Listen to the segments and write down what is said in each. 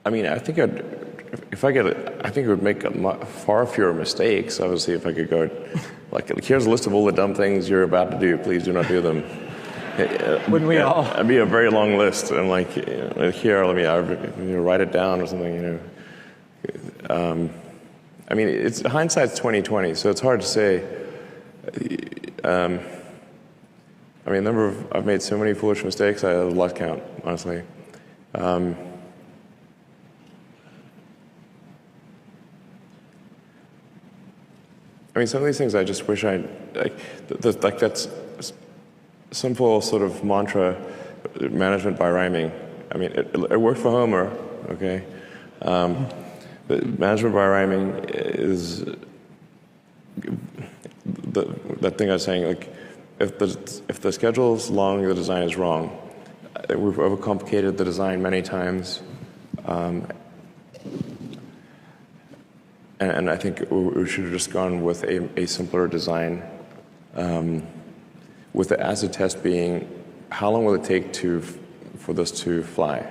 I mean, I think I think it would make far fewer mistakes, obviously, if I could go, like, here's a list of all the dumb things you're about to do, please do not do them. Wouldn't we all? It'd be a very long list, and like, here, let me write it down or something, I mean, hindsight's 20/20, so it's hard to say. I mean, I've made so many foolish mistakes, I lost count, honestly. I mean, some of these things I just wish like that's simple sort of mantra, management by rhyming. I mean, it worked for Homer, okay? But management by rhyming is that thing I was saying, like, if the schedule is long, the design is wrong. We've overcomplicated the design many times. And I think we should have just gone with a simpler design, with the acid test being, how long will it take for this to fly?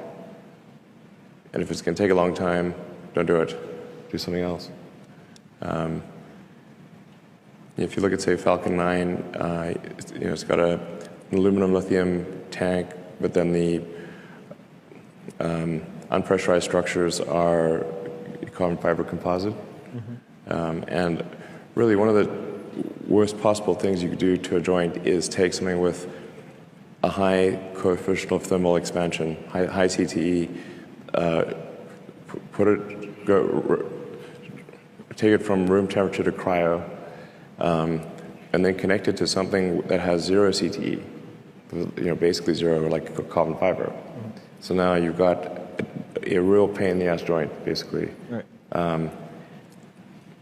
And if it's going to take a long time, don't do it. Do something else. If you look at, say, Falcon 9, it's got an aluminum lithium tank, but then the unpressurized structures are carbon fiber composite. And really, one of the worst possible things you could do to a joint is take something with a high coefficient of thermal expansion, high CTE, take it from room temperature to cryo, and then connect it to something that has zero CTE, basically zero, like carbon fiber. So now you've got a real pain in the ass joint, basically. Right.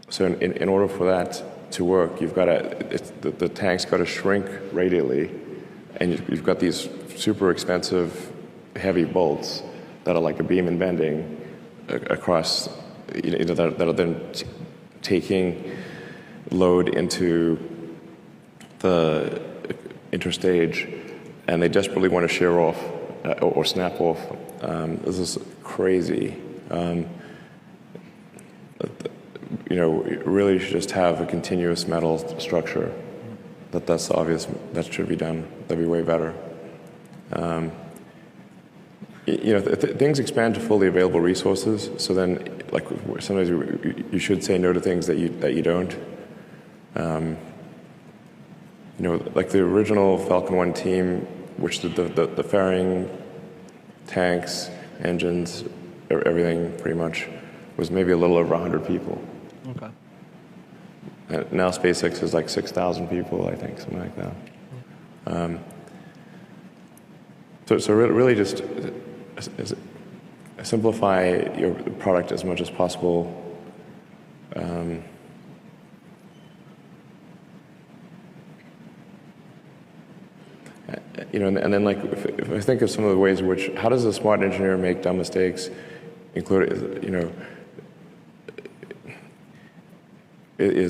So in order for that to work, you've got the tank's got to shrink radially, and you've got these super expensive, heavy bolts that are like a beam and bending across, that are then taking load into the interstage, and they desperately want to shear off or snap off. This is crazy. Really should just have a continuous metal structure. That's obvious. That should be done. That'd be way better. Things expand to fully available resources. So then, like, sometimes you should say no to things that you don't. Like the original Falcon 1 team, which did the fairing, tanks, engines, everything pretty much, was maybe a little over 100 people. Okay. And now SpaceX is like 6,000 people, I think, something like that. So really just simplify your product as much as possible. And then, like, if I think of some of the ways in which, how does a smart engineer make dumb mistakes, is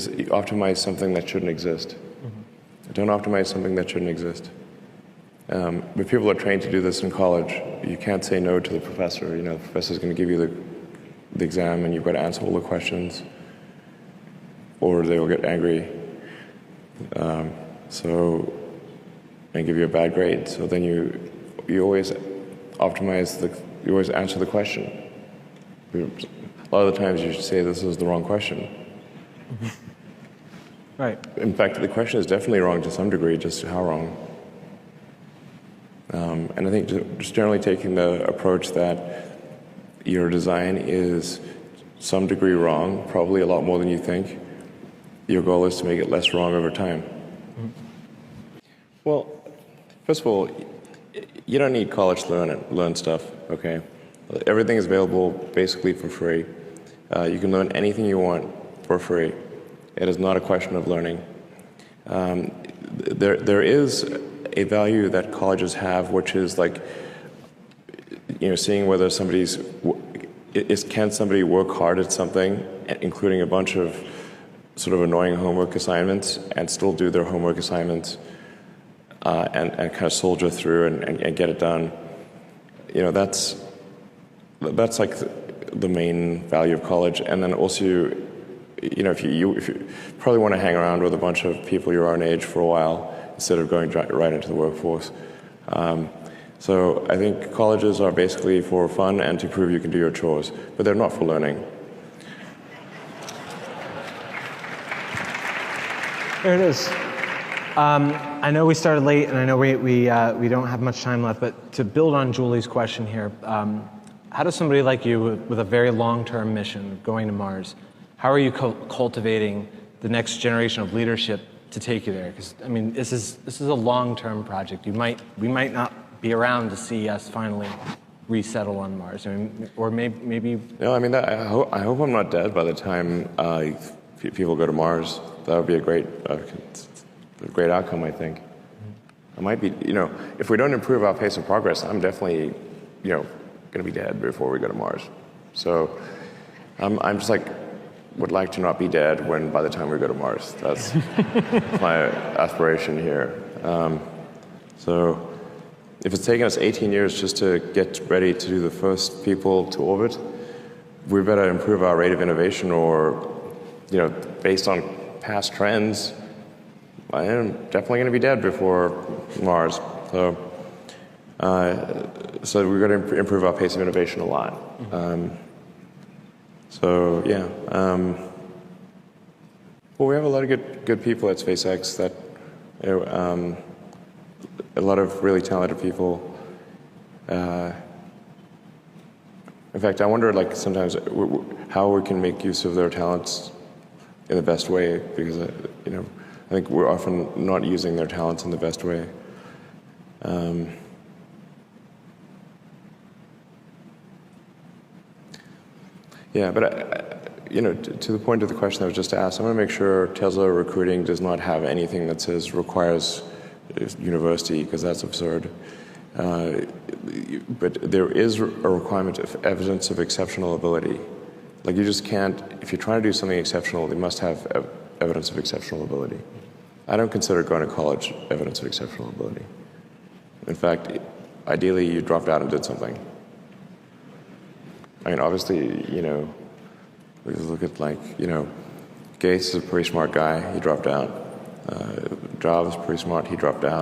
optimize something that shouldn't exist. Don't optimize something that shouldn't exist. But people are trained to do this in college. You can't say no to the professor. The professor's going to give you the exam, and you've got to answer all the questions, or they will get angry. And give you a bad grade. So then you always optimize you always answer the question. A lot of the times you should say this is the wrong question. Right. In fact, the question is definitely wrong to some degree, just how wrong. And I think just generally taking the approach that your design is some degree wrong, probably a lot more than you think. Your goal is to make it less wrong over time. Well, first of all, you don't need college to learn stuff, okay? Everything is available basically for free. You can learn anything you want for free. It is not a question of learning. There is a value that colleges have, which is like, seeing whether can somebody work hard at something, including a bunch of sort of annoying homework assignments, and still do their homework assignments, and kind of soldier through and get it done. That's like the main value of college. And then also, if you probably want to hang around with a bunch of people your own age for a while instead of going right into the workforce. So I think colleges are basically for fun and to prove you can do your chores, but they're not for learning. There it is. I know we started late, and I know we don't have much time left, but to build on Julie's question here, how does somebody like you with a very long-term mission of going to Mars, how are you cultivating the next generation of leadership to take you there? Because, I mean, this is a long-term project. We might not be around to see us finally resettle on Mars. I mean, or maybe. No, I mean, I hope I'm not dead by the time people go to Mars. That would be a great outcome, I think. I might be, if we don't improve our pace of progress, I'm definitely, going to be dead before we go to Mars. So I'm just would like to not be dead by the time we go to Mars. That's my aspiration here. So if it's taken us 18 years just to get ready to do the first people to orbit, we better improve our rate of innovation, or, based on past trends, I am definitely going to be dead before Mars. So we've got to improve our pace of innovation a lot. Well, we have a lot of good people at SpaceX that, a lot of really talented people. In fact, I wonder, sometimes how we can make use of their talents in the best way, because, I think we're often not using their talents in the best way. But to the point of the question that was just asked, I want to make sure Tesla recruiting does not have anything that says requires university, because that's absurd. But there is a requirement of evidence of exceptional ability. You just can't, if you're trying to do something exceptional, they must have evidence of exceptional ability. I don't consider going to college evidence of exceptional ability. In fact, ideally, you dropped out and did something. I mean, obviously, we look at Gates is a pretty smart guy, he dropped out. Jobs is pretty smart, he dropped out.